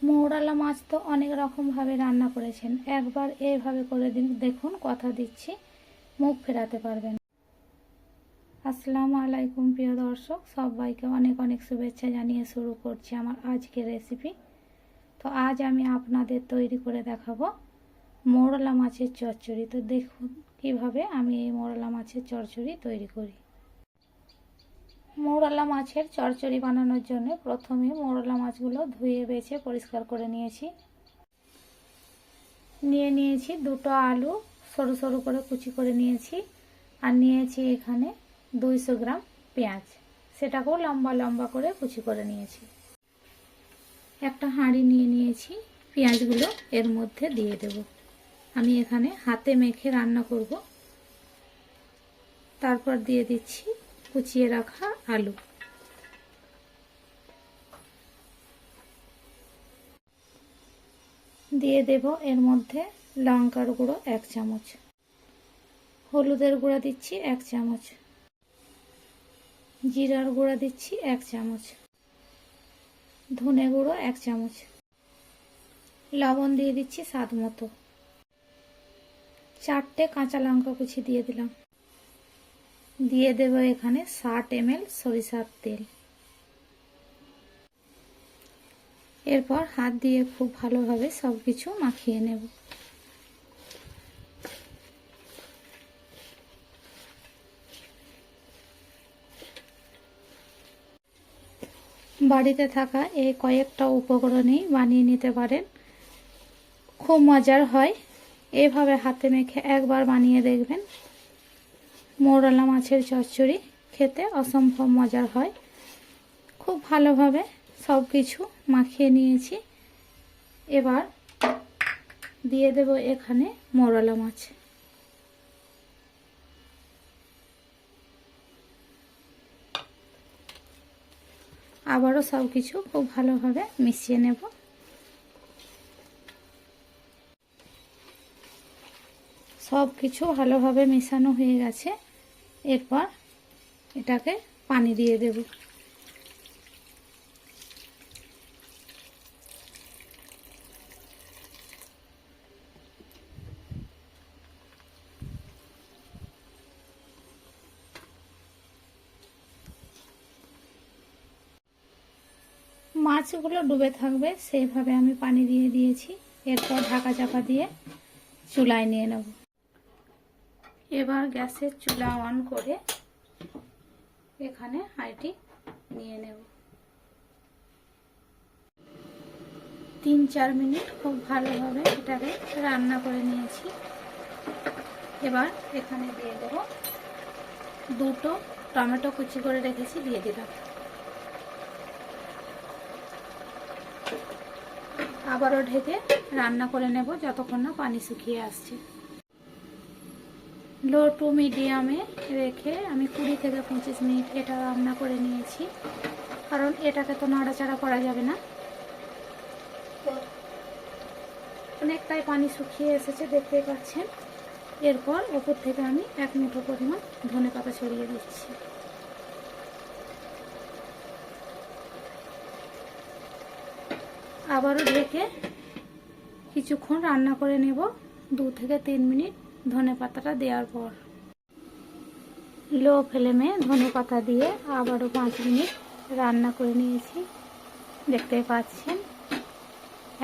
মৌরলা মাছ তো অনেক রকমভাবে রান্না করেছেন, একবার এইভাবে করে দেখুন, কথা দিচ্ছি মুখ ফেরাতে পারবেন। আসসালামু আলাইকুম প্রিয় দর্শক, সবাইকে অনেক অনেক শুভেচ্ছা জানিয়ে শুরু করছি আমার আজকের রেসিপি। তো আজ আমি আপনাদের তৈরি করে দেখাবো মৌরলা মাছের চচ্চড়ি। তো দেখুন কিভাবে আমি এই মৌরলা মাছের চচ্চড়ি তৈরি করি। মৌরলা মাছের চচ্চড়ি বানানোর জন্য প্রথমে মৌরলা মাছগুলো ধুয়ে বেছে পরিষ্কার করে নিয়েছি দুটো আলু সরু সরু করে কুচি করে নিয়েছি, আর নিয়েছি এখানে 200 গ্রাম পেঁয়াজ, সেটাকেও লম্বা লম্বা করে কুচি করে নিয়েছি। একটা হাঁড়ি নিয়েছি, পেঁয়াজগুলো এর মধ্যে দিয়ে দেব। আমি এখানে হাতে মেখে রান্না করব। তারপর দিয়ে দিচ্ছি কুচিয়ে রাখা আলু। দিয়ে দেব এর মধ্যে লঙ্কার গুঁড়ো 1 চামচ, হলুদের গুঁড়া দিচ্ছি 1 চামচ, জিরার গুঁড়া দিচ্ছি 1 চামচ, ধনে গুঁড়ো 1 চামচ, লবণ দিয়ে দিচ্ছি স্বাদ মতো, 4টে কাঁচা লঙ্কা কুচি দিয়ে দিলাম। দিয়ে দেব এখানে 60 ml সরিষার তেল। এরপর হাত দিয়ে খুব ভালোভাবে সব কিছু মাখিয়ে নেব। বাড়িতে থাকা এই কয়েকটা উপকরণেই বানিয়ে নিতে পারেন, খুব মজার হয়। এভাবে হাতে মেখে একবার বানিয়ে দেখবেন। মৌরলা মাছের চচ্চড়ি খেতে অসম্ভব মজার হয়। খুব ভালোভাবে সব কিছু মাখিয়ে নিয়েছি। এবার দিয়ে দেব এখানে মৌরলা মাছ। আবারও সব কিছু খুব ভালোভাবে মিশিয়ে নেব। সব কিছু ভালোভাবে মেশানো হয়ে গেছে। এরপর এটাকে পানি দিয়ে দেব। মাছগুলো ডুবে থাকবে সেইভাবে আমি পানি দিয়ে দিয়েছি। এরপর ঢাকা চাপা দিয়ে চুলায় নিয়ে নেব। এবার গ্যাসের চুলা অন করে এখানে হাঁড়িটি নিয়ে নেব। 3-4 মিনিট খুব ভালোভাবে এটাকে রান্না করে নিয়েছি। এবার এখানে দিয়ে দেব 2টো টমেটো কুচি করে রেখেছি, দিয়ে দিলাম। আবারও ঢেকে রান্না করে নেব যতক্ষণ না পানি শুকিয়ে আসছে। লো টু মিডিয়ামে রেখে আমি 20 থেকে 25 মিনিট এটা রান্না করে নিয়েছি, কারণ এটাকে তো নাড়াচাড়া করা যাবে না। তো অনেকটাই পানি শুকিয়ে এসেছে, দেখতেই পাচ্ছেন। এরপর উপর থেকে আমি 1 মুঠো পরিমাণ ধনেপাতা ছড়িয়ে দিচ্ছি। আবারও ঢেকে কিছুক্ষণ রান্না করে নেব, 2 থেকে 3 মিনিট ধনেপাতাটা দেওয়ার পর। লো ফ্লেমে ধনেপাতা দিয়ে আবারও 5 মিনিট রান্না করে নিয়েছি। দেখতেই পাচ্ছেন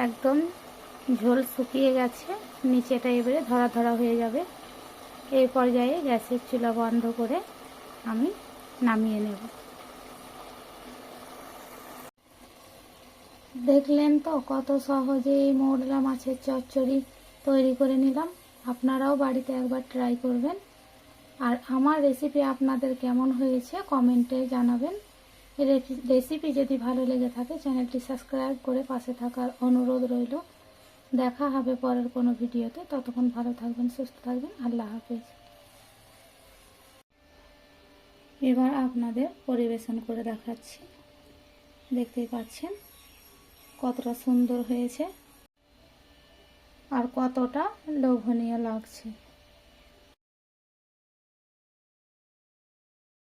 একদম ঝোল শুকিয়ে গেছে, নিচেটা এবারে ধরা ধরা হয়ে যাবে। এই পর্যায়ে গ্যাসের চুলা বন্ধ করে আমি নামিয়ে নেব। দেখলেন তো কত সহজে এই মৌরলা মাছের চচ্চড়ি তৈরি করে নিলাম। আপনারাও বাড়িতে একবার ট্রাই করবেন। আর আমার রেসিপি আপনাদের কেমন হয়েছে কমেন্টে জানাবেন। রেসিপি যদি ভালো লেগে থাকে চ্যানেলটি সাবস্ক্রাইব করে পাশে থাকার অনুরোধ রইল। দেখা হবে পরের কোনো ভিডিওতে। ততক্ষণ ভালো থাকবেন, সুস্থ থাকবেন। আল্লাহ হাফেজ। এবার আপনাদের পরিবেশন করে দেখাচ্ছি। দেখতেই পাচ্ছেন কতটা সুন্দর হয়েছে আর কতটা লোভনীয় লাগছে।